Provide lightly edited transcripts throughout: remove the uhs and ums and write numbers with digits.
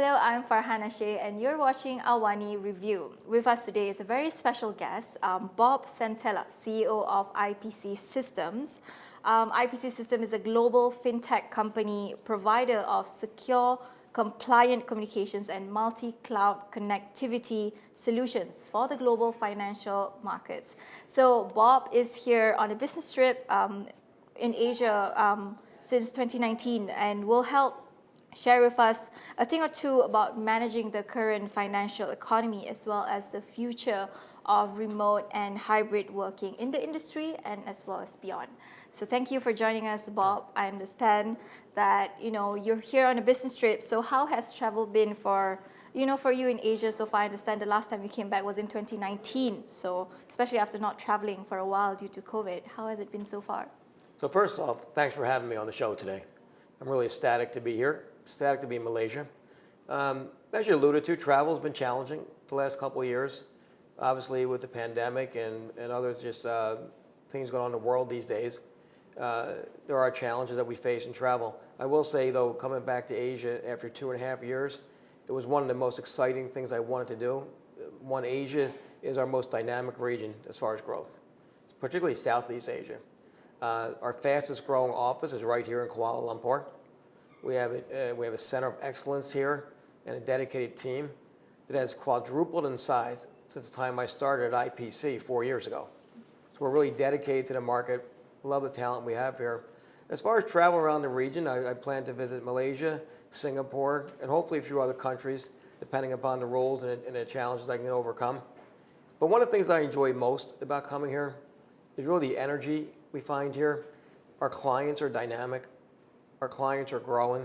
Hello, I'm Farhana Shea and you're watching AWANI Review. With us today is a very special guest, Bob Santella, CEO of IPC Systems. IPC Systems is a global fintech company, provider of secure, compliant communications and multi-cloud connectivity solutions for the global financial markets. So Bob is here on a business trip in Asia since 2019 and will help share with us a thing or two about managing the current financial economy as well as the future of remote and hybrid working in the industry and as well as beyond. So thank you for joining us, Bob. I understand that you're here on a business trip. So how has travel been for you in Asia so far? I understand the last time you came back was in 2019. So especially after not traveling for a while due to COVID, how has it been so far? So first off, thanks for having me on the show today. I'm really ecstatic to be here. Ecstatic to be in Malaysia. As you alluded to, travel has been challenging the last couple of years. Obviously with the pandemic and others just things going on in the world these days, there are challenges that we face in travel. I will say though, coming back to Asia after 2.5 years, it was one of the most exciting things I wanted to do. One, Asia is our most dynamic region as far as growth, particularly Southeast Asia. Our fastest growing office is right here in Kuala Lumpur. We have a center of excellence here and a dedicated team that has quadrupled in size since the time I started at IPC 4 years ago. So we're really dedicated to the market. Love the talent we have here. As far as travel around the region, I plan to visit Malaysia, Singapore, and hopefully a few other countries, depending upon the rules and the challenges I can overcome. But one of the things I enjoy most about coming here is really the energy we find here. Our clients are dynamic. Our clients are growing.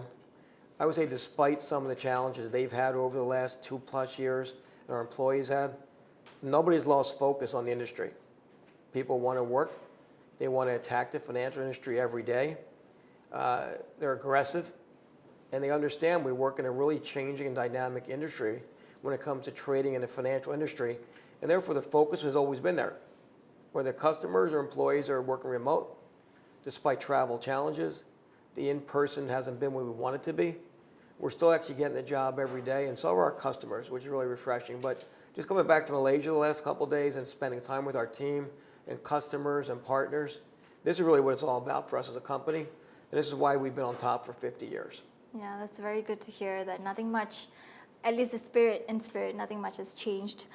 I would say despite some of the challenges they've had over the last 2+ years and our employees had, nobody's lost focus on the industry. People want to work. They want to attack the financial industry every day. They're aggressive and they understand we work in a really changing and dynamic industry when it comes to trading in the financial industry. And therefore the focus has always been there. Whether customers or employees are working remote, despite travel challenges, the in-person hasn't been where we want it to be. We're still actually getting the job every day, and so are our customers, which is really refreshing. But just coming back to Malaysia the last couple of days and spending time with our team and customers and partners, this is really what it's all about for us as a company. And this is why we've been on top for 50 years. Yeah, that's very good to hear that nothing much, at least the spirit, nothing much has changed.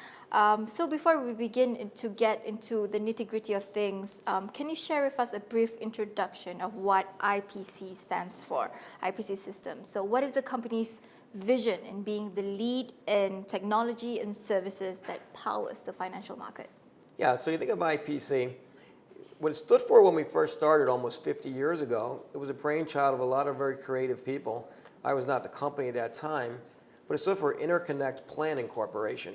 So before we begin to get into the nitty-gritty of things, can you share with us a brief introduction of what IPC stands for, IPC Systems? So what is the company's vision in being the lead in technology and services that powers the financial market? Yeah, so you think of IPC, what it stood for when we first started almost 50 years ago, it was a brainchild of a lot of very creative people. I was not the company at that time, but it stood for Interconnect Planning Corporation,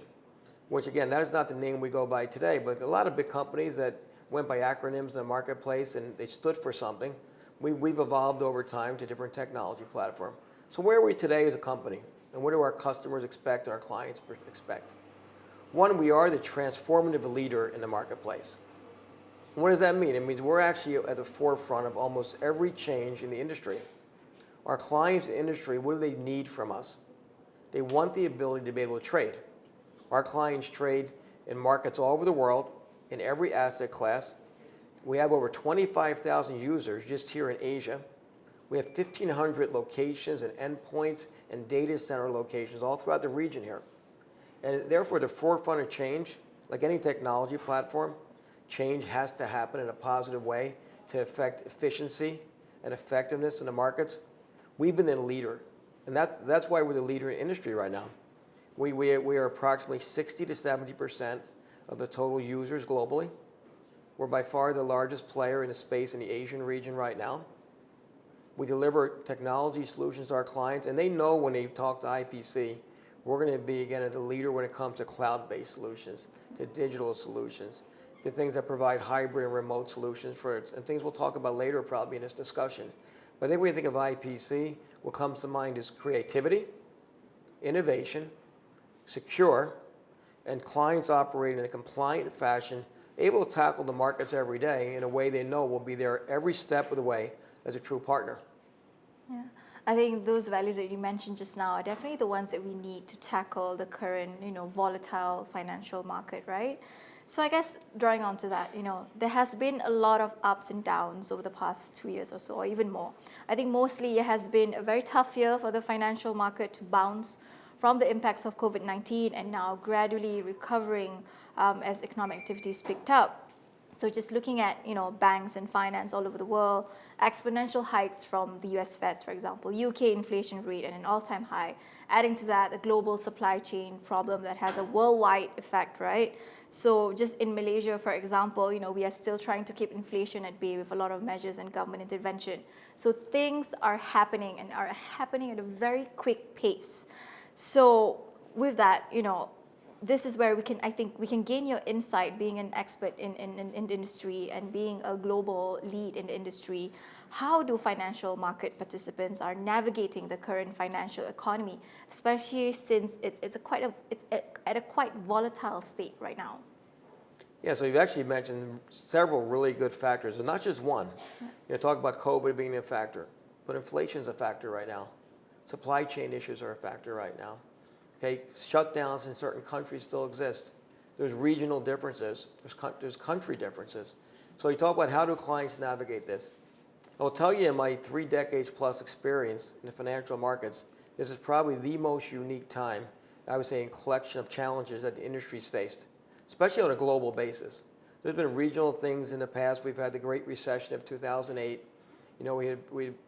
which again, that is not the name we go by today, but a lot of big companies that went by acronyms in the marketplace and they stood for something. We've evolved over time to different technology platforms. So where are we today as a company? And what do our customers expect and our clients expect? One, we are the transformative leader in the marketplace. And what does that mean? It means we're actually at the forefront of almost every change in the industry. Our clients in the industry, what do they need from us? They want the ability to be able to trade. Our clients trade in markets all over the world, in every asset class. We have over 25,000 users just here in Asia. We have 1,500 locations and endpoints and data center locations all throughout the region here. And therefore, the forefront of change, like any technology platform, change has to happen in a positive way to affect efficiency and effectiveness in the markets. We've been the leader. And that's why we're the leader in the industry right now. We are approximately 60 to 70% of the total users globally. We're by far the largest player in the space in the Asian region right now. We deliver technology solutions to our clients, and they know when they talk to IPC, we're going to be, again, the leader when it comes to cloud-based solutions, to digital solutions, to things that provide hybrid and remote solutions and things we'll talk about later probably in this discussion. But I think when you think of IPC, what comes to mind is creativity, innovation, secure, and clients operate in a compliant fashion, able to tackle the markets every day in a way they know will be there every step of the way as a true partner. Yeah. I think those values that you mentioned just now are definitely the ones that we need to tackle the current, volatile financial market, right? So I guess drawing on to that, there has been a lot of ups and downs over the past 2 years or so, or even more. I think mostly it has been a very tough year for the financial market to bounce from the impacts of COVID-19 and now gradually recovering as economic activities picked up. So just looking at, banks and finance all over the world, exponential hikes from the US Feds, for example, UK inflation rate at an all-time high. Adding to that, a global supply chain problem that has a worldwide effect, right? So just in Malaysia, for example, we are still trying to keep inflation at bay with a lot of measures and government intervention. So things are happening and are happening at a very quick pace. So with that, this is where I think we can gain your insight being an expert in the industry and being a global lead in the industry. How do financial market participants are navigating the current financial economy, especially since it's at a quite volatile state right now? Yeah, so you've actually mentioned several really good factors, and not just one. Talk about COVID being a factor, but inflation is a factor right now. Supply chain issues are a factor right now. Okay, shutdowns in certain countries still exist. There's regional differences. There's country differences. So you talk about how do clients navigate this. I will tell you in my 3 decades plus experience in the financial markets, this is probably the most unique time, I would say, in collection of challenges that the industry's faced, especially on a global basis. There's been regional things in the past. We've had the Great Recession of 2008. We had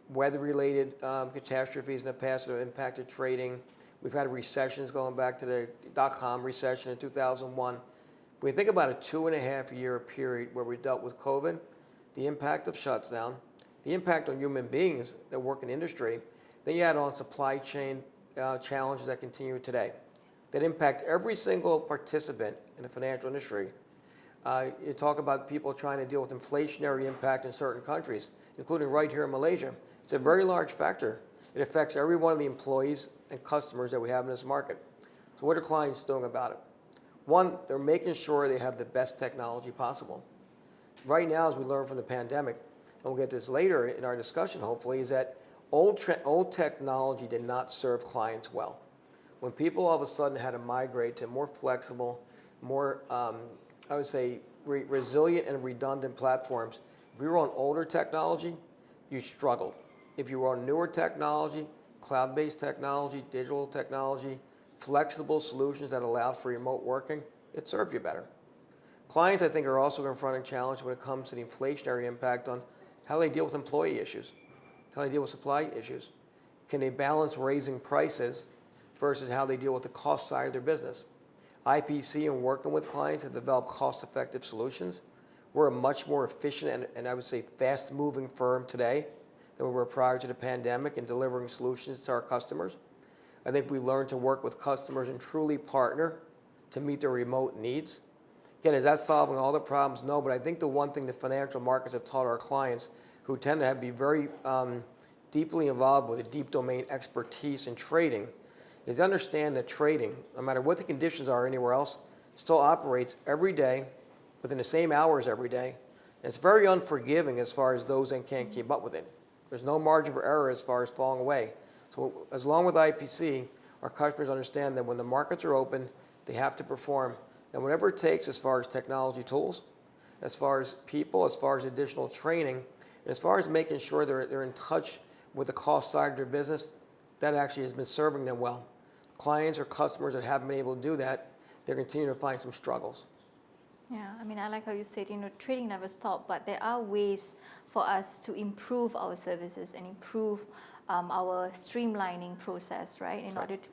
weather-related catastrophes in the past that have impacted trading. We've had recessions going back to the dot-com recession in 2001. When you think about a 2.5-year period where we dealt with COVID, the impact of shutdown, the impact on human beings that work in industry, then you add on supply chain challenges that continue today, that impact every single participant in the financial industry. You talk about people trying to deal with inflationary impact in certain countries, including right here in Malaysia. It's a very large factor. It affects every one of the employees and customers that we have in this market. So what are clients doing about it? One, they're making sure they have the best technology possible. Right now, as we learned from the pandemic, and we'll get this later in our discussion hopefully, is that old technology did not serve clients well. When people all of a sudden had to migrate to more flexible, more, I would say, resilient and redundant platforms, if you were on older technology, you struggled. If you were on newer technology, cloud-based technology, digital technology, flexible solutions that allowed for remote working, it served you better. Clients, I think, are also confronting challenges when it comes to the inflationary impact on how they deal with employee issues, how they deal with supply issues. Can they balance raising prices versus how they deal with the cost side of their business? IPC and working with clients have developed cost-effective solutions. We're a much more efficient and I would say fast-moving firm today than we were prior to the pandemic in delivering solutions to our customers. I think we learned to work with customers and truly partner to meet their remote needs. Again, is that solving all the problems? No, but I think the one thing the financial markets have taught our clients who tend to be very deeply involved with a deep domain expertise in trading is to understand that trading, no matter what the conditions are anywhere else, still operates every day within the same hours every day. And it's very unforgiving as far as those that can't keep up with it. There's no margin for error as far as falling away. So as long with IPC, our customers understand that when the markets are open, they have to perform. And whatever it takes as far as technology tools, as far as people, as far as additional training, and as far as making sure they're in touch with the cost side of their business, that actually has been serving them well. Clients or customers that haven't been able to do that, they're continuing to find some struggles. Yeah, I like how you said, trading never stops, but there are ways for us to improve our services and improve our streamlining process, right? In order to,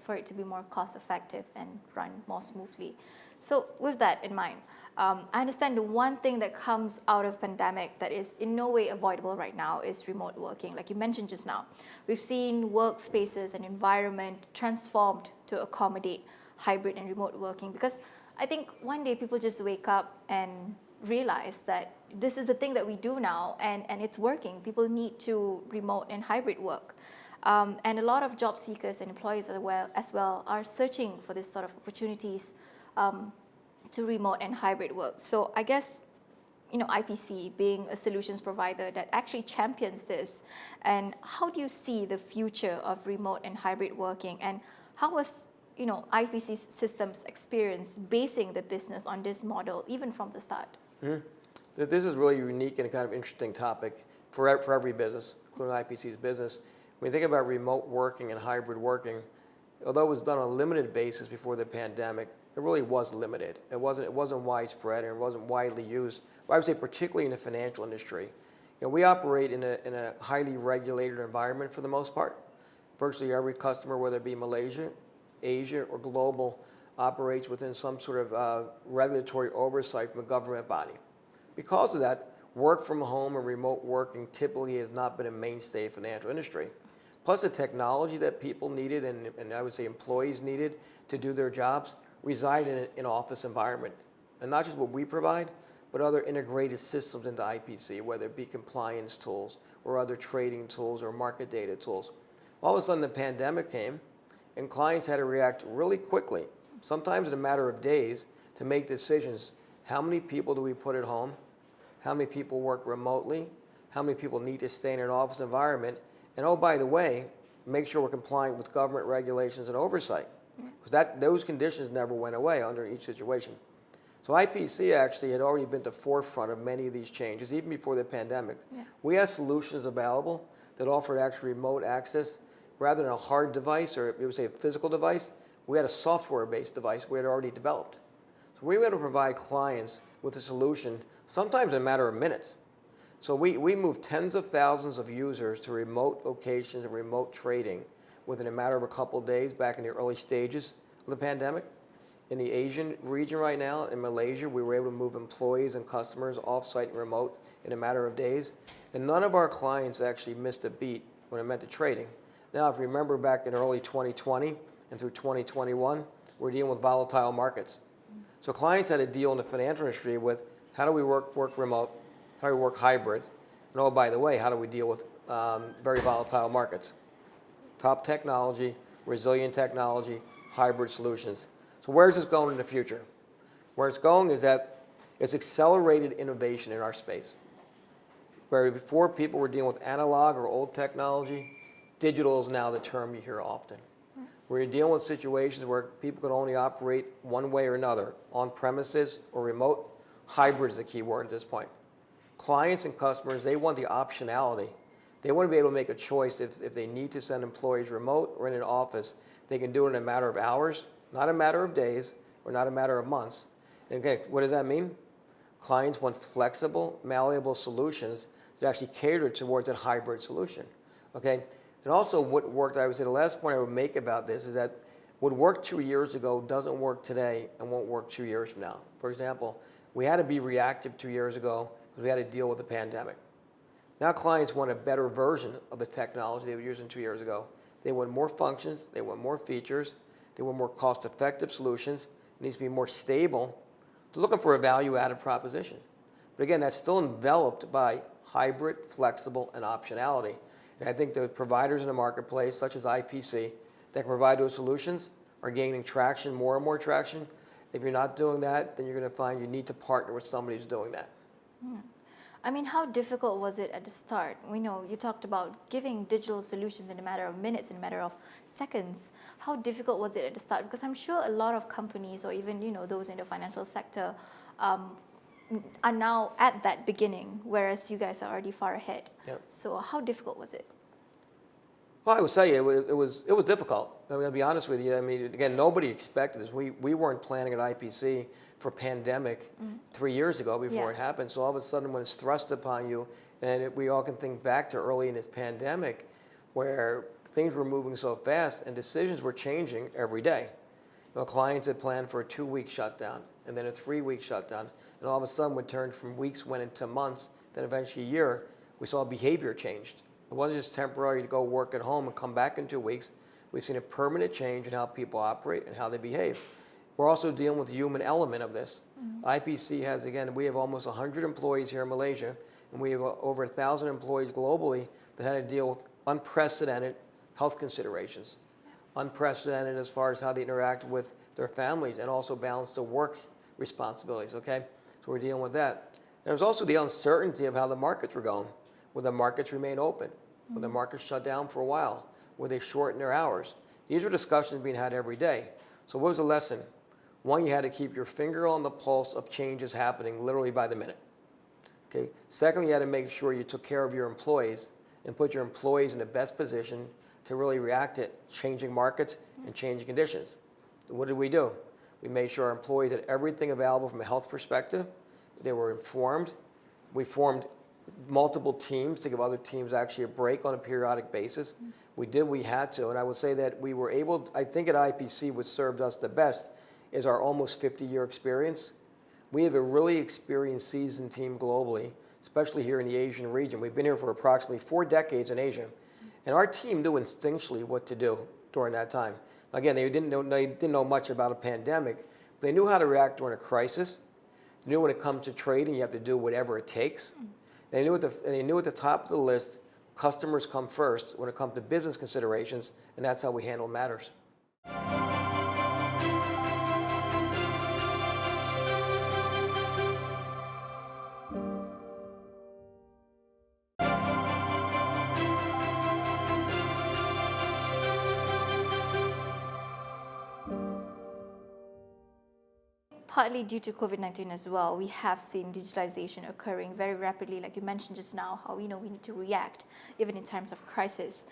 for it to be more cost effective and run more smoothly. So with that in mind, I understand the one thing that comes out of pandemic that is in no way avoidable right now is remote working. Like you mentioned just now, we've seen workspaces and environment transformed to accommodate hybrid and remote working, because I think one day people just wake up and realize that this is the thing that we do now and it's working. People need to remote and hybrid work. And a lot of job seekers and employees as well are searching for this sort of opportunities to remote and hybrid work. So I guess, IPC being a solutions provider that actually champions this, and how do you see the future of remote and hybrid working, and how was IPC Systems experience basing the business on this model even from the start? Mm-hmm. This is really unique and a kind of interesting topic for every business, including IPC's business. When you think about remote working and hybrid working, although it was done on a limited basis before the pandemic, it really was limited. It wasn't widespread and it wasn't widely used. I would say particularly in the financial industry. We operate in a highly regulated environment for the most part. Virtually every customer, whether it be Malaysia, Asia, or global, operates within some sort of regulatory oversight from a government body. Because of that, work from home and remote working typically has not been a mainstay of the financial industry. Plus the technology that people needed and I would say employees needed to do their jobs reside in an office environment. And not just what we provide, but other integrated systems into IPC, whether it be compliance tools or other trading tools or market data tools. All of a sudden the pandemic came and clients had to react really quickly, sometimes in a matter of days, to make decisions. How many people do we put at home? How many people work remotely? How many people need to stay in an office environment? And oh, by the way, make sure we're compliant with government regulations and oversight. Because those conditions never went away under each situation. So IPC actually had already been at the forefront of many of these changes, even before the pandemic. Yeah. We had solutions available that offered actually remote access rather than a hard device or we would say a physical device. We had a software-based device we had already developed. So we were able to provide clients with a solution sometimes in a matter of minutes. So we moved tens of thousands of users to remote locations and remote trading within a matter of a couple of days back in the early stages of the pandemic. In the Asian region right now, in Malaysia, we were able to move employees and customers off-site and remote in a matter of days. And none of our clients actually missed a beat when it meant to trading. Now, if you remember back in early 2020 and through 2021, we're dealing with volatile markets. So clients had to deal in the financial industry with how do we work remote, how do we work hybrid, and oh, by the way, how do we deal with very volatile markets? Top technology, resilient technology, hybrid solutions. So where's this going in the future? Where it's going is that it's accelerated innovation in our space. Where before people were dealing with analog or old technology, digital is now the term you hear often. Where you're dealing with situations where people can only operate one way or another, on premises or remote. Hybrid is the key word at this point. Clients and customers, they want the optionality. They want to be able to make a choice if they need to send employees remote or in an office, they can do it in a matter of hours, not a matter of days, or not a matter of months. And again, what does that mean? Clients want flexible, malleable solutions that actually cater towards a hybrid solution. Okay? And also what worked, I would say the last point I would make about this is that what worked 2 years ago doesn't work today and won't work 2 years from now. For example, we had to be reactive 2 years ago because we had to deal with the pandemic. Now clients want a better version of the technology they were using 2 years ago. They want more functions, they want more features, they want more cost-effective solutions, it needs to be more stable. They're looking for a value-added proposition. But again, that's still enveloped by hybrid, flexible, and optionality. And I think the providers in the marketplace, such as IPC, that can provide those solutions are gaining traction, more and more traction. If you're not doing that, then you're going to find you need to partner with somebody who's doing that. I mean, how difficult was it at the start? We know you talked about giving digital solutions in a matter of minutes, in a matter of seconds. How difficult was it at the start? Because I'm sure a lot of companies or even, those in the financial sector are now at that beginning, whereas you guys are already far ahead. Yep. So how difficult was it? Well, I would say it was difficult. I mean, I'll be honest with you. I mean, again, nobody expected this. We weren't planning at IPC for pandemic 3 years ago before it happened. So all of a sudden when it's thrust upon you, and we all can think back to early in this pandemic where things were moving so fast and decisions were changing every day. Clients had planned for a 2-week shutdown and then a 3-week shutdown. And all of a sudden we turned from weeks, went into months, then eventually a year, we saw behavior changed. It wasn't just temporary to go work at home and come back in 2 weeks. We've seen a permanent change in how people operate and how they behave. We're also dealing with the human element of this. IPC has, again, we have almost 100 employees here in Malaysia, and we have over 1,000 employees globally that had to deal with unprecedented health considerations. Unprecedented as far as how they interact with their families and also balance the work responsibilities, okay? So we're dealing with that. There was also the uncertainty of how the markets were going. Will the markets remain open? Will the markets shut down for a while? Will they shorten their hours? These were discussions being had every day. So what was the lesson? One, you had to keep your finger on the pulse of changes happening literally by the minute. Okay. Second, you had to make sure you took care of your employees and put your employees in the best position to really react to changing markets and changing conditions. What did we do? We made sure our employees had everything available from a health perspective. They were informed. We formed multiple teams to give other teams actually a break on a periodic basis. We did what we had to, and I would say that we were able, I think at IPC what served us the best is our almost 50-year experience. We have a really experienced, seasoned team globally, especially here in the Asian region. We've been here for approximately 4 decades in Asia, and our team knew instinctually what to do during that time. Again, they didn't know much about a pandemic, but they knew how to react during a crisis. They knew when it comes to trading, you have to do whatever it takes. They knew at the top of the list, customers come first when it comes to business considerations, and that's how we handle matters. Partly due to COVID-19 as well, we have seen digitalization occurring very rapidly, like you mentioned just now, how we need to react even in times of crisis,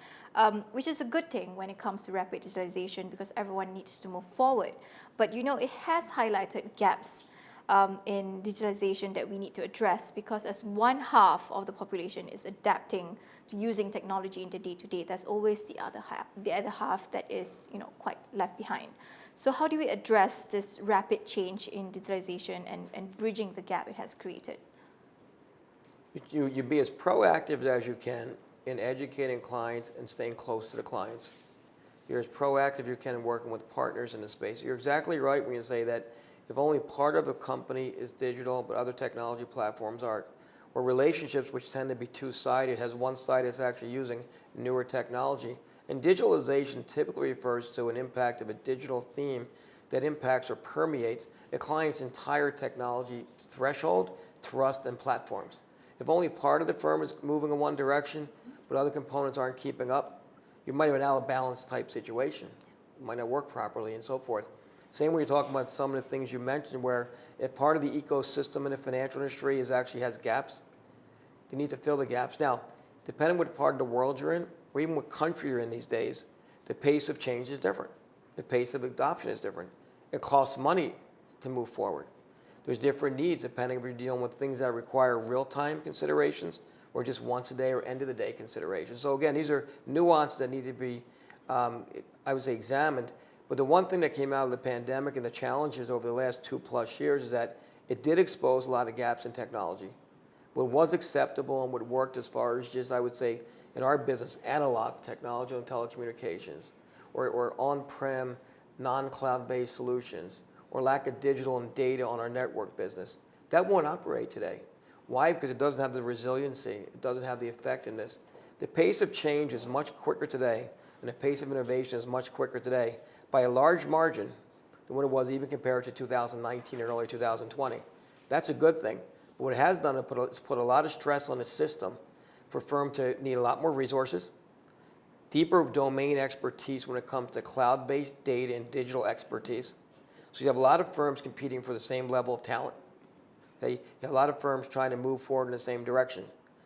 which is a good thing when it comes to rapid digitalization because everyone needs to move forward. But it has highlighted gaps in digitalization that we need to address because as one half of the population is adapting to using technology in the day-to-day, there's always the other half that is quite left behind. So how do we address this rapid change in digitalization and bridging the gap it has created? You be as proactive as you can in educating clients and staying close to the clients. You're as proactive as you can in working with partners in the space. You're exactly right when you say that if only part of a company is digital but other technology platforms aren't, or relationships which tend to be two-sided, has one side that's actually using newer technology. And digitalization typically refers to an impact of a digital theme that impacts or permeates a client's entire technology threshold, thrust, and platforms. If only part of the firm is moving in one direction, but other components aren't keeping up, you might have an out-of-balance type situation. It might not work properly and so forth. Same when you're talking about some of the things you mentioned where if part of the ecosystem in the financial industry actually has gaps, you need to fill the gaps. Now, depending on what part of the world you're in, or even what country you're in these days, the pace of change is different. The pace of adoption is different. It costs money to move forward. There's different needs depending if you're dealing with things that require real-time considerations or just once a day or end of the day considerations. So again, these are nuances that need to be, I would say, examined. But the one thing that came out of the pandemic and the challenges over the last 2+ years is that it did expose a lot of gaps in technology. What was acceptable and what worked as far as just, I would say, in our business, analog technology and telecommunications, or on-prem, non-cloud-based solutions, or lack of digital and data on our network business. That won't operate today. Why? Because it doesn't have the resiliency. It doesn't have the effectiveness. The pace of change is much quicker today, and the pace of innovation is much quicker today by a large margin than what it was even compared to 2019 or early 2020. That's a good thing. But what it has done is put a lot of stress on the system for firms to need a lot more resources, deeper domain expertise when it comes to cloud-based data and digital expertise. So you have a lot of firms competing for the same level of talent. Okay? You have a lot of firms trying to move forward in the same direction.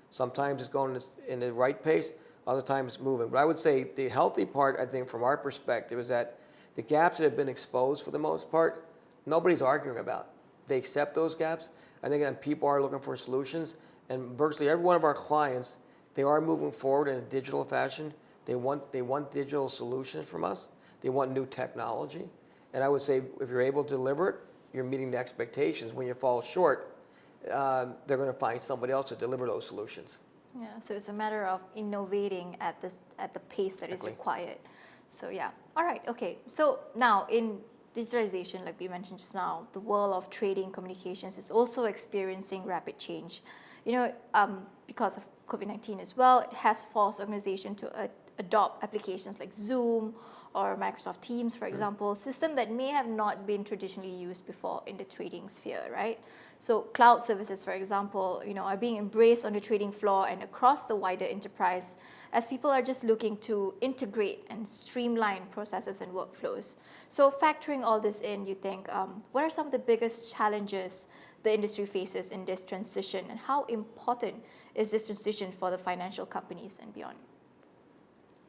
Sometimes it's going in the right pace, other times it's moving. But I would say the healthy part, I think, from our perspective is that the gaps that have been exposed for the most part, nobody's arguing about. They accept those gaps. I think that people are looking for solutions. And virtually every one of our clients, they are moving forward in a digital fashion. They want digital solutions from us. They want new technology. And I would say if you're able to deliver it, you're meeting the expectations. When you fall short, they're going to find somebody else to deliver those solutions. Yeah, so it's a matter of innovating at the pace that is required. So yeah, all right, okay. So now in digitalization, like we mentioned just now, the world of trading communications is also experiencing rapid change. Because of COVID-19 as well, it has forced organizations to adopt applications like Zoom or Microsoft Teams, for example, system that may have not been traditionally used before in the trading sphere, right? So cloud services, for example, are being embraced on the trading floor and across the wider enterprise as people are just looking to integrate and streamline processes and workflows. So factoring all this in, you think, what are some of the biggest challenges the industry faces in this transition, and how important is this transition for the financial companies and beyond?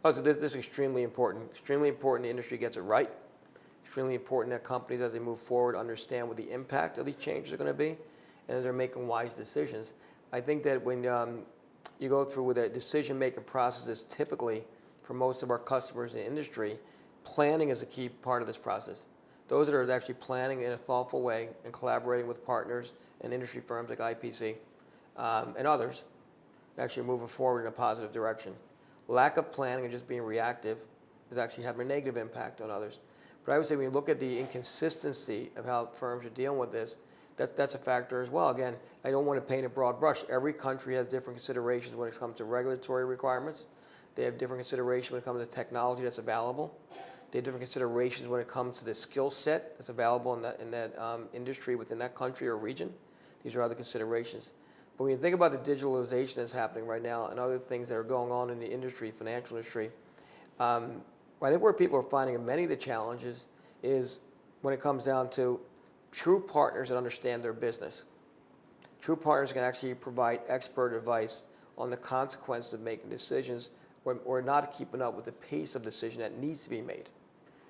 Oh, so this is extremely important. Extremely important the industry gets it right. Extremely important that companies, as they move forward, understand what the impact of these changes are going to be, and as they're making wise decisions. I think that when you go through with a decision-making processes, typically for most of our customers in the industry, planning is a key part of this process. Those that are actually planning in a thoughtful way and collaborating with partners and industry firms like IPC and others, actually moving forward in a positive direction. Lack of planning and just being reactive is actually having a negative impact on others. But I would say when you look at the inconsistency of how firms are dealing with this, that's a factor as well. Again, I don't want to paint a broad brush. Every country has different considerations when it comes to regulatory requirements. They have different considerations when it comes to technology that's available. They have different considerations when it comes to the skill set that's available in that industry within that country or region. These are other considerations. But when you think about the digitalization that's happening right now and other things that are going on in the industry, financial industry, I think where people are finding many of the challenges is when it comes down to true partners that understand their business. True partners can actually provide expert advice on the consequences of making decisions or not keeping up with the pace of decision that needs to be made.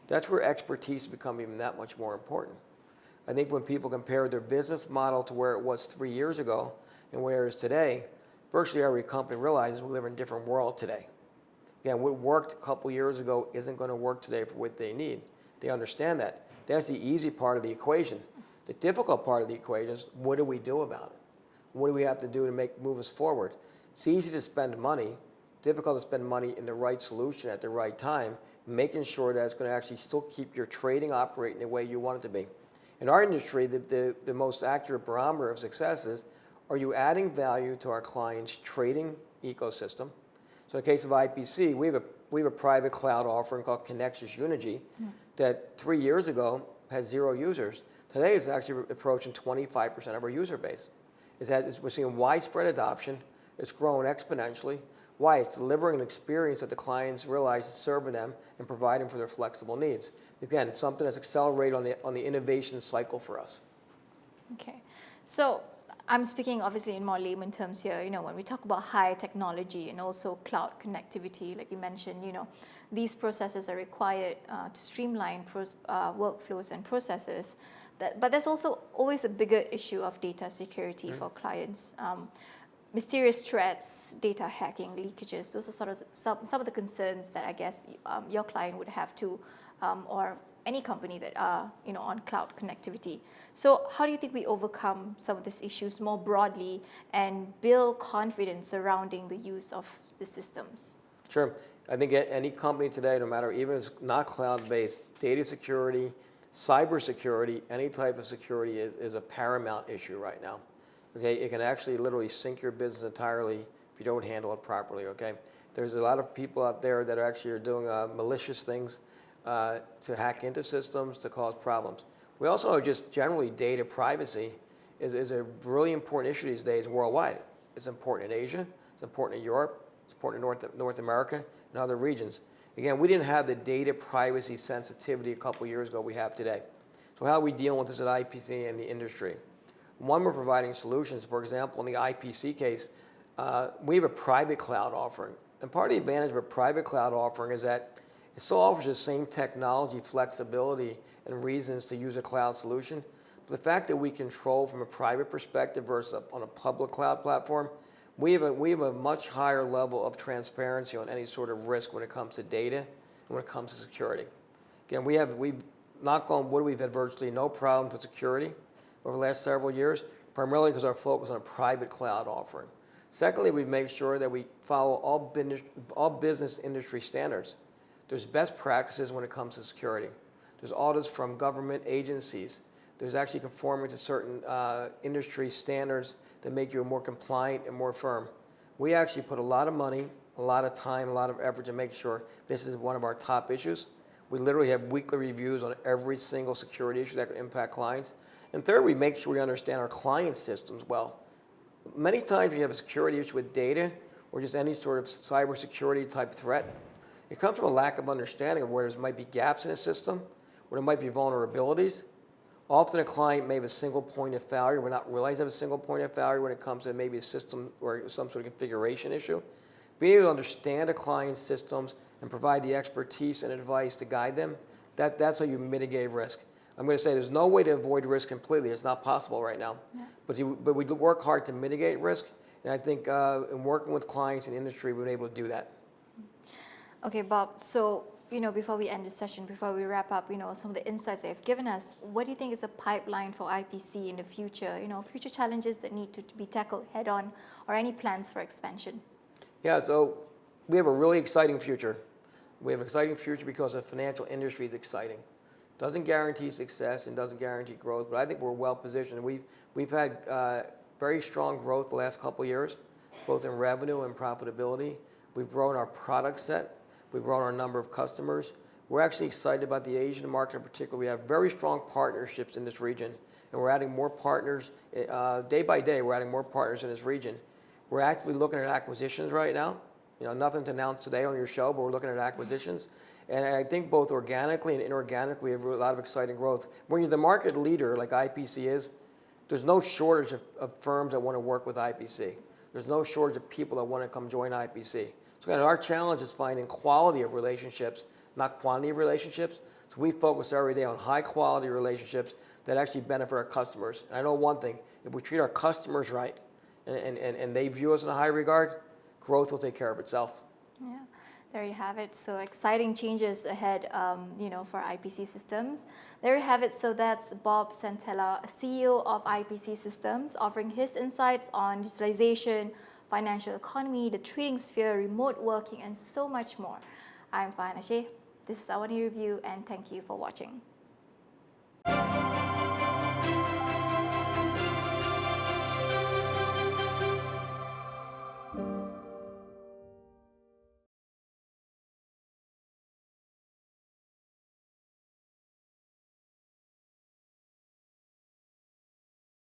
That's where expertise becomes even that much more important. I think when people compare their business model to where it was 3 years ago and where it is today, virtually every company realizes we live in a different world today. Again, what worked a couple years ago isn't going to work today for what they need. They understand that. That's the easy part of the equation. The difficult part of the equation is what do we do about it? What do we have to do to move us forward? It's easy to spend money, difficult to spend money in the right solution at the right time, making sure that it's going to actually still keep your trading operating the way you want it to be. In our industry, the most accurate barometer of success is, are you adding value to our clients' trading ecosystem? So in the case of IPC, we have a private cloud offering called Connexus Unity that 3 years ago had 0 users. Today it's actually approaching 25% of our user base. We're seeing widespread adoption. It's growing exponentially. Why? It's delivering an experience that the clients realize is serving them and providing for their flexible needs. Again, something that's accelerated on the innovation cycle for us. Okay, so I'm speaking obviously in more layman terms here. When we talk about high technology and also cloud connectivity, like you mentioned, these processes are required to streamline workflows and processes. But there's also always a bigger issue of data security for clients. Mysterious threats, data hacking, leakages, those are sort of some of the concerns that I guess your client would have to, or any company that are on cloud connectivity. So how do you think we overcome some of these issues more broadly and build confidence surrounding the use of the systems? Sure. I think any company today, no matter even if it's not cloud-based, data security, cybersecurity, any type of security is a paramount issue right now. Okay, it can actually literally sink your business entirely if you don't handle it properly. Okay, there's a lot of people out there that are doing malicious things to hack into systems to cause problems. We also know just generally data privacy is a really important issue these days worldwide. It's important in Asia, it's important in Europe, it's important in North America and other regions. Again, we didn't have the data privacy sensitivity a couple years ago we have today. So how are we dealing with this at IPC and the industry? One, we're providing solutions. For example, in the IPC case, we have a private cloud offering. And part of the advantage of a private cloud offering is that it still offers the same technology, flexibility, and reasons to use a cloud solution. But the fact that we control from a private perspective versus on a public cloud platform, we have a much higher level of transparency on any sort of risk when it comes to data and when it comes to security. Again, we've had virtually no problems with security over the last several years, primarily because our focus on a private cloud offering. Secondly, we make sure that we follow all business industry standards. There's best practices when it comes to security. There's audits from government agencies. There's actually conforming to certain industry standards that make you more compliant and more firm. We actually put a lot of money a lot of time, a lot of effort to make sure this is one of our top issues. We literally have weekly reviews on every single security issue that could impact clients. And third, we make sure we understand our client systems well. Many times when you have a security issue with data or just any sort of cybersecurity type threat, it comes from a lack of understanding of where there might be gaps in a system, where there might be vulnerabilities. Often a client may have a single point of failure, but not realize they have a single point of failure when it comes to maybe a system or some sort of configuration issue. Being able to understand a client's systems and provide the expertise and advice to guide them, that's how you mitigate risk. I'm going to say there's no way to avoid risk completely. It's not possible right now. Yeah. But we work hard to mitigate risk, and I think in working with clients and industry, we've been able to do that. Okay, Bob, so before we end this session, before we wrap up, some of the insights that you've given us, what do you think is a pipeline for IPC in the future? Future challenges that need to be tackled head on, or any plans for expansion? Yeah, so we have a really exciting future. We have an exciting future because the financial industry is exciting. Doesn't guarantee success and doesn't guarantee growth, but I think we're well positioned. We've had very strong growth the last couple of years, both in revenue and profitability. We've grown our product set. We've grown our number of customers. We're actually excited about the Asian market in particular. We have very strong partnerships in this region, and we're adding more partners. Day by day, we're adding more partners in this region. We're actively looking at acquisitions right now. Nothing to announce today on your show, but we're looking at acquisitions. And I think both organically and inorganically, we have a lot of exciting growth. When you're the market leader, like IPC is, there's no shortage of firms that want to work with IPC. There's no shortage of people that want to come join IPC. So again, our challenge is finding quality of relationships, not quantity of relationships. So we focus every day on high quality relationships that actually benefit our customers. And I know one thing, if we treat our customers right and they view us in a high regard, growth will take care of itself. Yeah, there you have it. So exciting changes ahead, for IPC Systems. There you have it. So that's Bob Santella, CEO of IPC Systems, offering his insights on digitalization, financial economy, the trading sphere, remote working, and so much more. I'm Farhan Asheh. This is AWANI Review, and thank you for watching.